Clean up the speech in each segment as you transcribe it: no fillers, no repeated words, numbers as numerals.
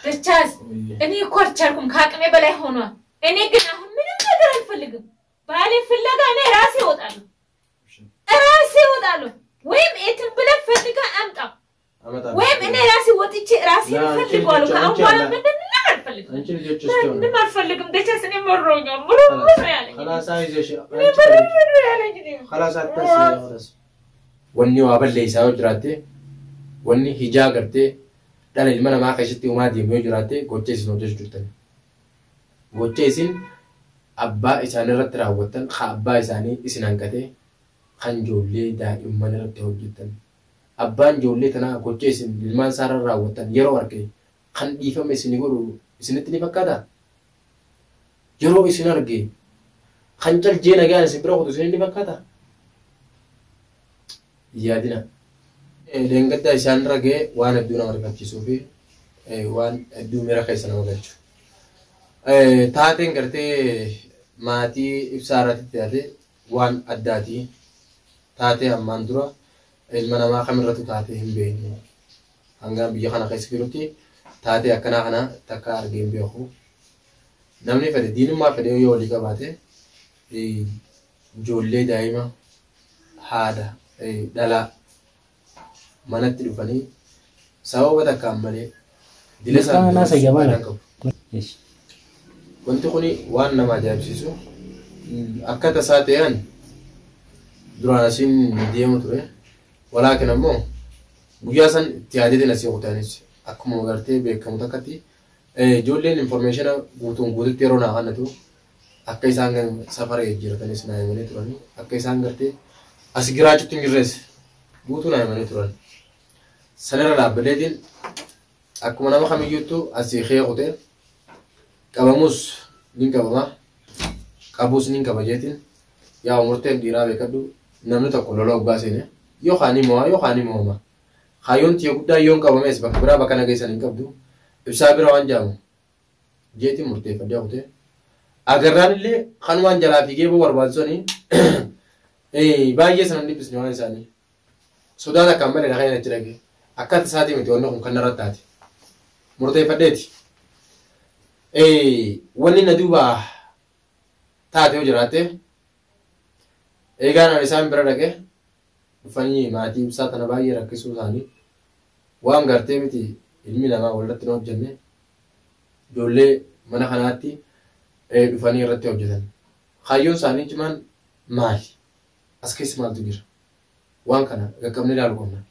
دشاز إني كورتشاركم كاكمي بلاي هونوا إني كنا هم من النادر الفلقم بالي فلقة أنا راسي وطالو ويم إتم بلا فلقة أمطا ويم إني راسي وطيتي راسي فلق والو كأولا من النار فلق ما الفلقم دشاز إني مرو يعني خلاص خلاص خلاص واني وابل ليس وجراتي واني هجا قرتي دال المنا ما خشتي وما دي وجراتي غوتشيس نوجس جوتن غوتشيسين ابا اسان رت راوتن خابا اساني اسنانكته خنجولي دائم من رت وجتن ابان جولي تنا غوتشيسين لمان سار راوتن يرو وركي خن ديفم اسني غورو اسنتني فكادا يرو اسنارغي خنجل جينا غان سبرو خدو اسني فكادا يادنا لينغدا إسان رجع وان الدونا مركب كيسوفي وان الدوم مركب إسان وقتشو تاتين كرتي ماتي إبصارات تاتي وان أداتي تاتي هم مندرا المنا ما خمرة تاتي هم بين هنگام بيجانا خيسكيروتي تاتي أكنا تكار جيم بيخو نمني فدي دين ما فدي يولي كباتي جولي دائما هذا دلا manatti dhufanii sababa takkaan malee dila isaa wanti kuni waan nama ajaa'ibsiisu akka tasaa ta'an duraan asiin deemu ture walaakin ammoo guyyaa san itti yaadeetiin asii kutaanis akkuma gartee beekamu takkatti ijoolleen informaationa guutuutti yeroo naa kannatu akka isaan safara jijjiiratanis naa himanii turanii akka isaan gartee as giraachuutti hin jirreesse guutuu naa himanii turan. سنرى لابلدين أكمل ما خمي يوتو أسيخي أخوتين كابوس نين كابوما كابوس نين كابجيتين يا عمرتين دينا بكدو نمنو تقول لوك باسينه يو خاني موما خايون تيوكدا يون كابوميس بكبرا بكنا جيسان نين كابدو بسابر وان جامو جيتي مرتين فدي أخوتين أجران اللي خانوان جلا في جيبو وربانسوني باجي سنني بس نوان ساني سودانا كمل نخيل نتلاقي أكاد سادي متوانو كنا رتاتي مرتين فديتي ولي ندوبا تاتي وجراتي كان رسام برادك فني ماتي بساتنا باي ركسو ثاني وام غرتي متي علمي لما ولدت نوت جنة دولة منا خناتي فني رتي وجدان خايون ثاني كمان ماي أسكيس مال تجير وان كنا كمل لالكونا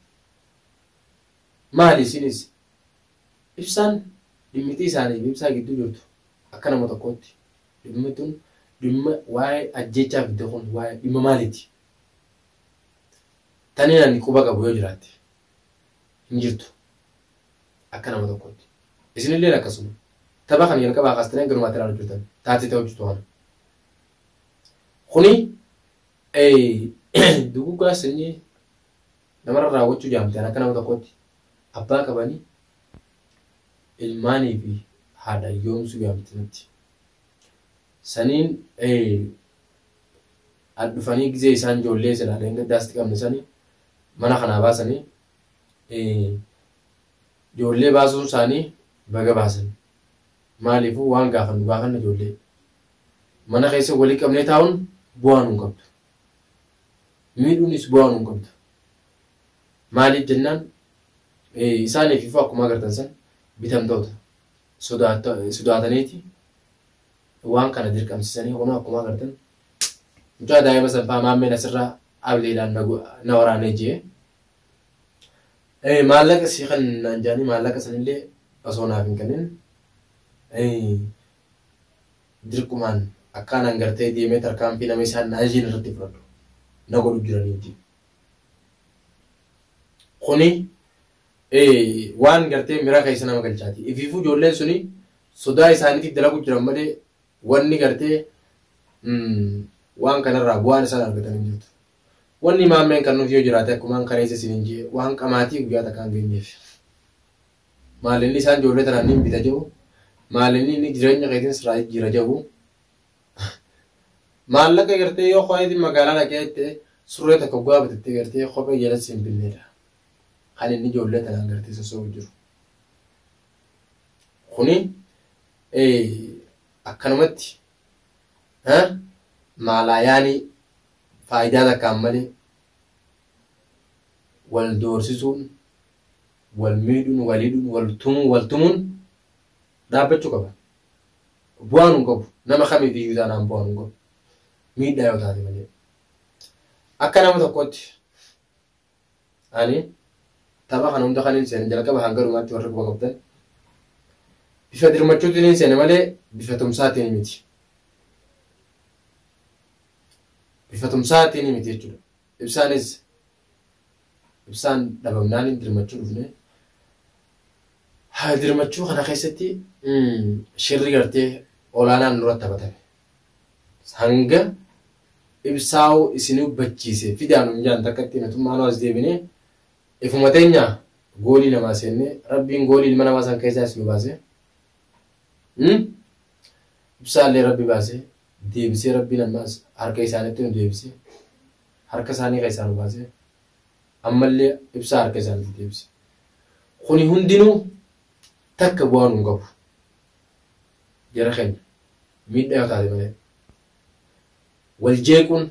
مالي سينيس إبسان دمتي ثاني بيبسا جدو جوتو أكنا متقوتي دمتون دم واي أجيتشا بدهون واي دم مالتي تاني نيكوبا كابو يجراتي نجرتو أكنا متقوتي إسن اللي ركسون تبا خني ينكبا خاستنين كنو ماترا رجوتان تاتي توجتوان خوني دوغو كاسني نمر راوتشو جامتان أكنا متقوتي أبا كباني الماني بي هذا يوم سجامتنتي سنين أدفني جزء إنسان جولة سلا لينك داستك أم نساني منا خنا باسني جولة باسون ساني بقى باسن مالي فو وان غاخن جولة منا خيسه ولي كم نتاون بوانون كبت ميدونيس بوانون كبت مالي جنان إنسان في فوق ما قدرت إنسان بيتم دوت سوداتنيتي وان كان دير كم سنة هنا كم قدرتن جا دايما مثلا فما من أسرع قبل إلى نورا نجيه مالك سيخن نجاني مالك سن اللي أصونا فين كنن دير كمان أكان أنغرتي دي متر كام فينا مثلا ناجين رتي فرد نقول جرانيتي خوني waan gartee miraa keessa nama galchaati ifiifuu ijoolleen suni sodaa isaaniitiif dalagu jiran malee wanni gartee waan kanarraa bu'aan isaan argatanii jirtu wanni maammeen kan nuuf yoo jiraate akkumaan kaneessa isin hin jee waan qamaatii guyyaa takkaan geenyeef maalinni isaan ijoollee tanaan ni bita jiru maalinni inni jireenya keetiin sirraa jira jiru maallaqa gartee yoo qo'eetiin magaalaa dhaqee surree takka gu'aa bitattee gartee kophee jalatti hin binneedha. خلينا نيجي ولاد أنا قلت سوسو جرو kuni akkanumatti maalayaani faayidaa takkaan malee wal doorsisuun wal miidhuun walidhuun wal tumuun dhaabbachuu qaba. Bu'aan hin qabu nama kamiif iyyuu taanaan bu'aan hin qabu miidhaa yoo taate malee. Akka nama tokkotti ani tapha kana hunda kan hin seenne jalqaba hanga dhumaatti warra quba qabdan bifa dirmachuutiin hin seenne malee bifa tumsaatiin miti. Bifa tumsaatiin miti jechuudha. Ibsaan dhabamnaan hin dirmachuu dhufne. Haa dirmachuu kana keessatti shirri gartee olaanaan nurratti taphatame. Hanga ibsaa'u isin hubachiise fidaan hunjaan takkatti natummaan as deebinee ifuma teenya goolii namaa seenne rabbiin goolii ilma namaa san keessaa isin baase. Ibsaallee rabbi baase deebisee rabbiin ammas harka isaaniitti nu deebise harka isaanii keessaa nu baase ammallee ibsaa harka isaaniitti deebise. Kuni hundinuu takka bu'aan hin qabu. Jara keenya miidhaa yoo taate malee. Wal jeequun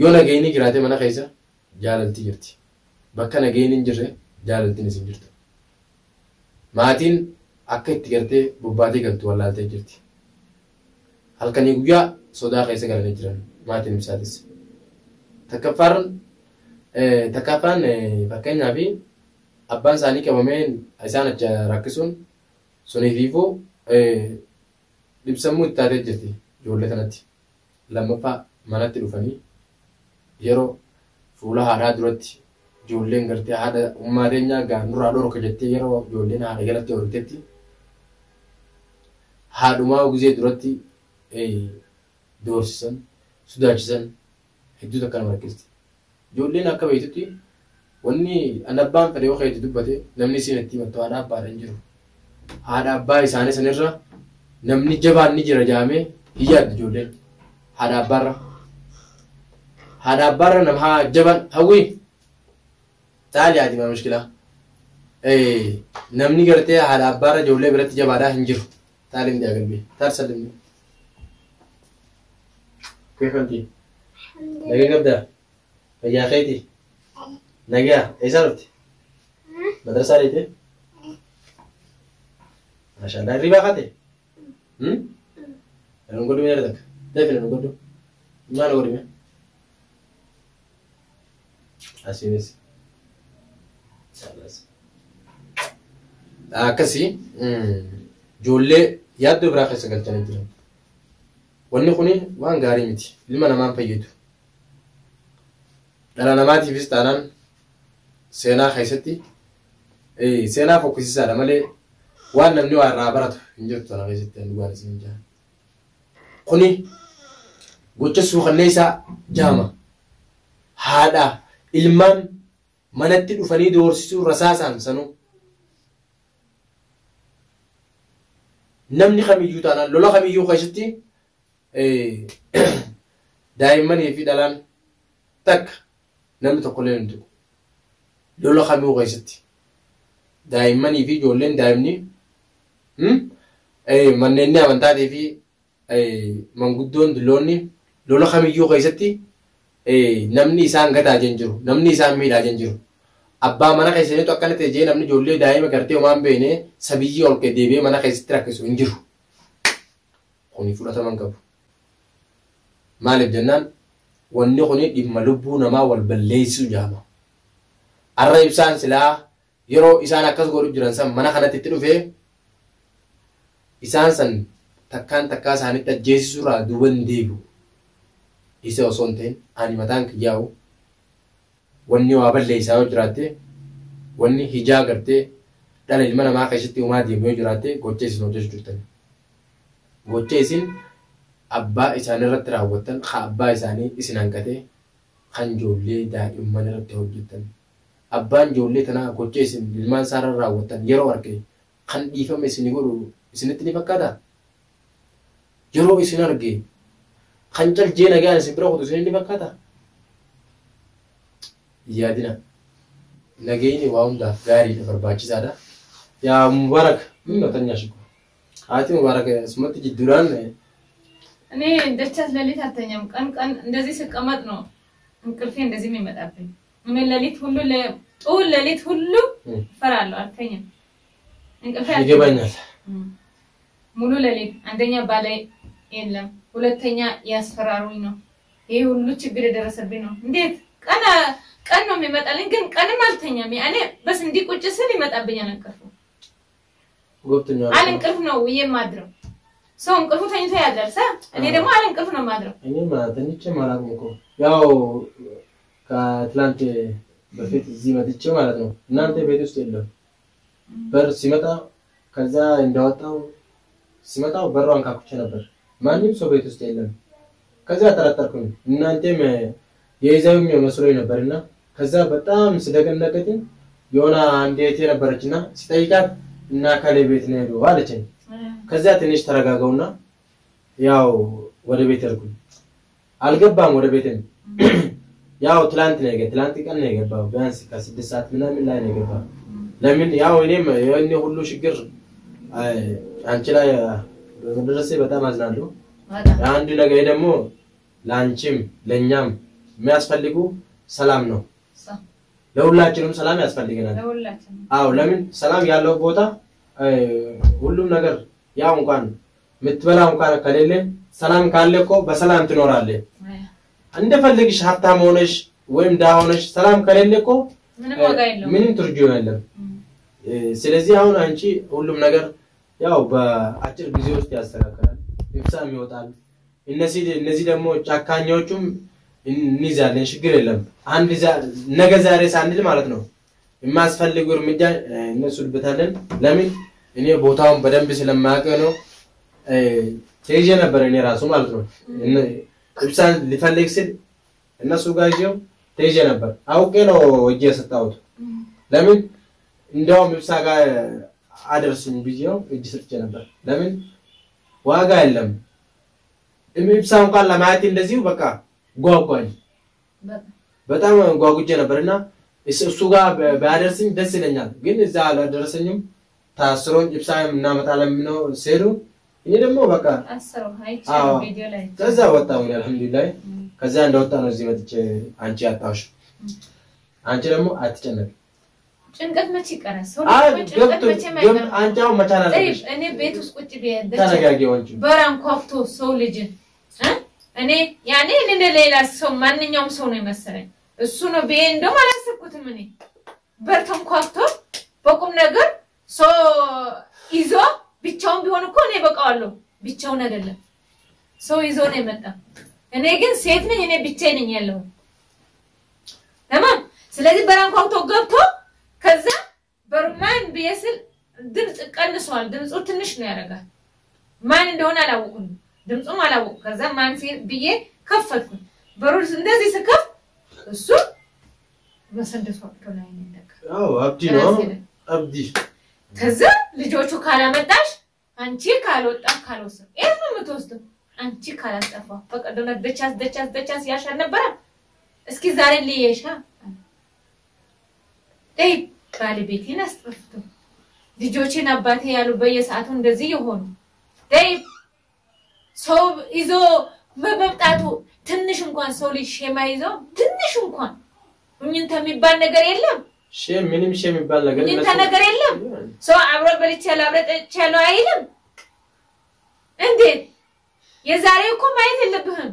yoo nageenyi jiraate mana keessa jaalalti jirti. Bakka nageenyi hin jirre jaalaltiin isin jirtu. Maatiin akka itti gartee bobbaatee galtu wallaaltee jirti. Halkanii guyyaa sodaa keessa galanii jiran maatiin ibsaatis. Takkaffaan fakkeenyaaf abbaan isaanii qabamee isaan achi rakkisuun suniifiifuu dhibsamuu itti taatee jirti ijoollee kanatti. Lammaffaa manatti dhufanii yeroo fuula haadhaa duratti ijoolleen gartee haadha ummaa teenyaa gaanurraa dhorka jettee yeroo ijoolleen haadha jalatti hortetti haadhumaa guzee duratti doorsisan sodaachisan hedduu takka nama rakkisti. Ijoolleen akka beektutti wanni abbaan fedhe yoo keetti dubbate namni isin itti himattu haadha abbaadha hin jiru. Haadha abbaa isaanii sanirra namni jabaan ni jira jaamee hin yaaddu ijoolleen. Haadha abbaarra nama jaban hawwii taali ati ma mushkila namni gartee haadha abbaarra ijoollee biratti jabaadhaa hin jiru taali hin daagalbe taal sallimni keefanti nagaa qabdaa fayyaa keeti nagaa eessaa dhufte madrasaa deete maashaallah hirribaa kaate nan godhu meera takka deefine nan godhu maal godhime asiinis akkasii ijoollee yaaddoo biraa keessa galchanii jiran. Wanni kuni waan gaarii miti ilma namaan fayyadu. Dhala namaatiifis taanaan seenaa keessatti seenaa fokkisiisaadha malee waan namni waa irraa baratu hin jirtu kana keessatti dhugaan isin jaa. Kuni gocha suukanneessaa jaama. Haadha ilmaan manatti dhufanii doorsisuu rasaasaan sanuu. Namni kamiyyuu taanaan lola kamiyyuu keessatti daa'immanii fi dhalaan takka namni tokkollee hin tuqu. Lola kamiyyuu keessatti daa'immanii fi ijoolleen daa'imni manneen amantaatii fi manguddoon dulloonni lola kamiyyuu keessatti namni isaan gataa jeen jiru namni isaan miidhaa jeen jiru. Abbaa mana keessaniitu akkana ta'e jee namni ijoollee daa'ima gartee homaan beeknee sabiyyii ol deebi'ee mana keessatti rakkisu hin jiru. Kuni fudhataman qabu. Maaliif jennaan wanni kuni dhimma lubbuu namaa wal balleessuu jaama. Arra ibsaan silaa yeroo isaan akkas godhu jiran san mana kanatti itti dhufee isaan san takkaan takkaa isaanitti ajjeesisuurraa duuba hin deebi'u. Isa osoo hin ta'in ani mataan kiyyaa'u wanni waa balleessaa yoo jiraatte wanni hijaa gartee dhala ilma namaa keessatti uumaa deemu yoo jiraatte gocha isin hojjechuu jirtan. Gocha isin abbaa isaanii irratti raawwattan kan abbaa isaanii isin hanqatee kan ijoollee daa'imman irratti hojjettan. Abbaan ijoollee tanaa gocha isin ilmaan isaa irra raawwattan yeroo arge kan dhiifame isin godhu isinitti ni fakkaata. Yeroo isin arge kan caljee nagaan isin bira kutu isin ni fakkaata. Yaadina nageenyi waa hundaaf gaariidha barbaachisaadha. يا مبارك من تنياشك عاتي مبارك اسمت جدران እኔ ደቻስ ለሊት አተኛም ቀን እንደዚህ ስቀመጥ ነው እንቅልፌ እንደዚህ የሚመጣብኝ ምን ለሊት ሁሉ ለጦል ለሊት ሁሉ ፈራለሁ አልተኛም እንቅልፌ ይገባኛል ሙሉ ለሊት አንደኛ ባለ የለም ሁለተኛ ያስፈራሩኝ ነው ይሄ ሁሉ ችግር የደረሰብኝ ነው እንዴት ቀን ነው የሚመጣልኝ ግን ቀንም አልተኛም ያኔ በስ እንዲቆጭ ስል ይመጣብኛል እንቅልፉ ጎብተኛው አልንቅልፍ ነው የማድረው ሰው እንቅልፉ ተኝቶ ያደርሳ እኔ ደግሞ አልንቅልፍ ነው ማድረው እኔ ማተንቼ ማላቅም እኮ ያው ከትላንት በፊት እዚህ መጥቼ ማለት ነው እናንተ ቤት ውስጥ የለም በር ሲመጣ ከዛ እንደወጣው ሲመጣው በሯን ካኩቼ ነበር ማንንም ሰው ቤት ውስጥ የለም ከዛ ተረጠርኩኝ እናንተም የይዛውኝ መስሎኝ ነበርና ከዛ በጣም ስለገነቀኝ የሆነ አንዴቴ ነበርችና ሲጠይቃት እና ካለ ቤት ነው ሄዶ አለችኝ ከዛ ትንሽ ተረጋጋውና ያው ወደ ቤት ሄድኩኝ አልገባም ወደ ቤቴ ያው ትላንት ቀን ነው የገባው ቢያንስ ከ6 ሰዓት ምናምን ላይ ነው የገባው ለምን ያው እኔም የኔ ሁሉ ችግር አንቺ ላይ በመድረሴ በጣም አዝናለሁ አንድ ነገር ደግሞ ላንቺም ለኛም የሚያስፈልጉ ሰላም ነው ለሁላችንም ሰላም ያስፈልገናል አዎ ለምን ሰላም ያለው ቦታ ሁሉም ነገር ያው እንኳን ምትበላው እንኳን ከሌለ ሰላም ካለኮ በሰላም ትኖራለህ እንደፈልግሽ ሀብታም ሆነሽ ወይም ዳ ሆነሽ ሰላም ከሌለኮ ምንም ትርጉም የለም ስለዚህ አሁን አንቺ ሁሉም ነገር ያው በአጭር ጊዜ ውስጥ ያስተካክላል ይፍሳም ይወጣል እነዚህ ደግሞ ጫካኞቹም እንይዛለን ችግር የለም አንድ ነገ ዛሬ ሳንል ማለት ነው የማስፈልጉ እርምጃ እነሱ ልበታለን ለምን እኔ ቦታውን በደንብ ስለማያውቅ ነው ተይዤ ነበር እኔ ራሱ ማለት ነው እብሳን ሊፈልግ ሲል እነሱ ጋር ይዤው ተይዤ ነበር አውቄ ነው ወጄ ሰጣሁት ለምን እንደውም እብሳ ጋር አደርስኝ ብዬው እጅ ሰጥቼ ነበር ለምን ዋጋ የለም እብሳን እንኳን ለማየት እንደዚሁ በቃ ጓጓኝ በጣም ጓጉጄ ነበርና እሱ ጋር ባደርስኝ ደስ ይለኛል ግን እዛ አላደረሰኝም ታስሮኝ እብሳም እናመጣለን ነው ሲሉ እኔ ደግሞ በቃ አስረው አይቻልም ቪዲዮ ላይ ከዛ ወጣሁ አልሐምዱሊላህ ከዛ እንደወጣ ነው እዚህ መጥቼ አንቺ አጣሽ አንቺ ደግሞ አትጨነቅ ጭንቀት መቼ ይቀራል ሰው ጭንቀት መቼ ማይቀር አንቺው መቻል አለሽ እኔ ቤት ውስጥ ቁጭ ብዬ ተረጋጊው አንቺ በራን ኮፍቶ ሰው ልጅ እኔ ያኔ ለሌላ ሰው ማንኛውም ሰው ነው መሰለኝ እሱ ነው እንደው አላሰብኩትም እኔ በርተም ኮፍቶ በቁም ነገር ሰው ይዞ ብቻውን ቢሆን እኮ እኔ በቃዋለሁ ብቻውን አይደለም ሰው ይዞ ነው የመጣ እኔ ግን ሴት ነኝ እኔ ብቻዬ ነኝ ያለው ተማም ስለዚህ በራን ኮፍቶ ገብቶ ከዛ በሩማን ቢየስል ድምጽ ቀንሷል ድምጹ ትንሽ ነው ያረጋል ማን እንደሆነ አላወኩም ድምጹም አላወቅ ከዛ ማን ሲል ብዬ ከፈትኩ በሩስ እንደዚህ ስከፍ እሱ በሰንደስ ወጥቶ ላይ እንደካ አዎ አብዲ ነው አብዲ ከዛ ልጆቹ ካላመጣሽ አንቺ ካልወጣ ካልወሰ እሱ ምትወስዱ አንቺ ካላጠፋ በቀደም ደቻስ ያሻል ነበር እስኪ ዛሬ ልየሻ ደይ ባለቤቴን አስጠፍቶ ልጆቼን አባቴ ያሉ በየሰዓቱ እንደዚህ ይሆኑ ደይ ሰው ይዞ መብጣቱ ትንሽ እንኳን ሰው ልጅ ሸማ ይዞ ትንሽ እንኳን ምን ተሚባል ነገር የለም ምንም የሚባል ነገር ምን ነገር የለም ሰው አብሮ በልቻለሁ አብረጠቻለሁ አይልም እንዴ የዛሬው እኮ ማየት የለብህም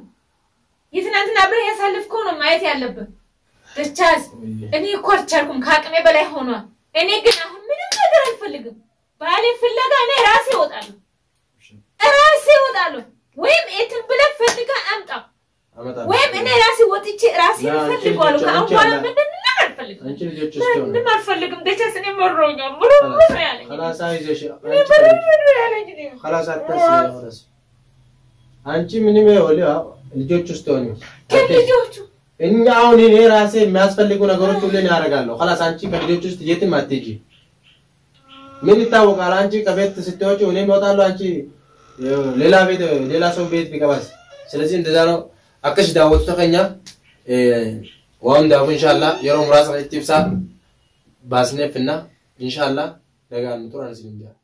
የትናንትና አብረህ ያሳልፍከው ነው ማየት ያለብህ ደቻስ እኔ እኮ አልቻልኩም ከአቅሜ በላይ ሆኗል እኔ ግን አሁን ምንም ነገር አልፈልግም ባሌ ፍለጋ እኔ ራሴ እወጣለሁ ወይም እትን ብለህ ፈልጋ አምጣ ወይም እኔ ራሴ ወጥቼ ራሴ ፈልጋለሁ ከአንኳን ምንድነው አልፈልግም አንቺ ልጆች እስከው ምንም አልፈልግም ደቻስ እኔ መሮኛል ሙሉ ያለኝ خلاص አይዘሽ خلاص አትተስ አንቺ ምንም ወለ ልጆች ውስጥ ሆነ ልጆቹ እኛ አሁን እኔ ራሴ የሚያስፈልጉ ነገሮች ሁሉ ያደርጋለሁ خلاص አንቺ ከልጆች ውስጥ የትም አትጂ ምን ይታወቃል አንቺ ከቤት ስትወጪ እኔ እወጣለሁ አንቺ ሌላ ሰው ቤት ቢገባስ ስለዚህ እንደዛ ነው አከሽ ዳውት ተቀኛ وام داو ان شاء الله يوم راس الاتفاق باسنفنا ان شاء الله nagaan turan isin jaa